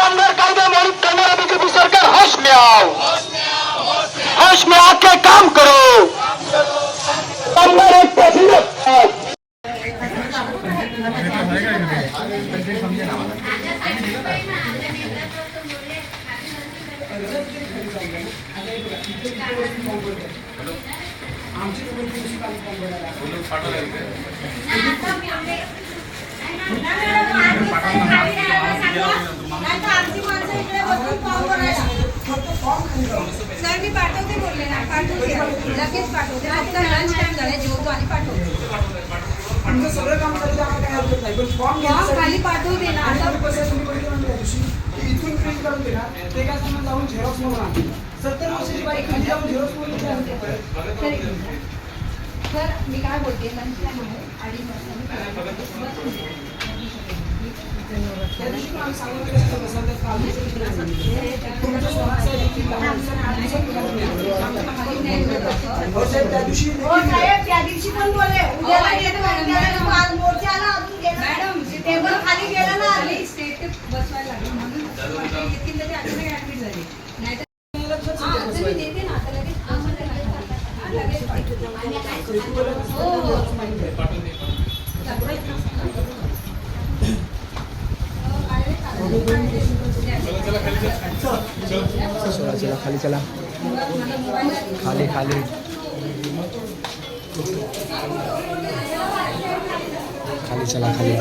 कामगार कायदा मोडित करणारा बीजेपी सरकार होश में आओ, होश में आके काम करो। कामगार एक पैसे सर मी पाठवते बोलले ना, पाठवते लगेच पाठवते. आता लंच टाइम झाला, जेवतो आणि पाठवते. आमचं सगळं काम करायचं आम्हाला काय हरकत नाही, पण फॉर्म खाली पाठवते ना. आता इथून प्रिंट करून दे ना, ते काय समजा जाऊन झेरॉक्स म्हणून आणते. 70 वर्षाची बाई खाली जाऊन झेरॉक्स म्हणून आणते. सर मी काय बोलते, लंच टाइम आहे, 2:30 वाजता. त्या दिवशी पण आम्ही सांगितलं असतं सध्या तुमच्या स्वतःचा त्या दिवशी त्या दिवशी पण बोलले मॅडम टेबल खाली गेलं ना, आली स्टेट बसवायला लागलं म्हणून अचानक ऍडमिट झाली. नाही तर मी देते ना, आता लगेच चला चला खाली चला, खाली खाली खाली चला खाली.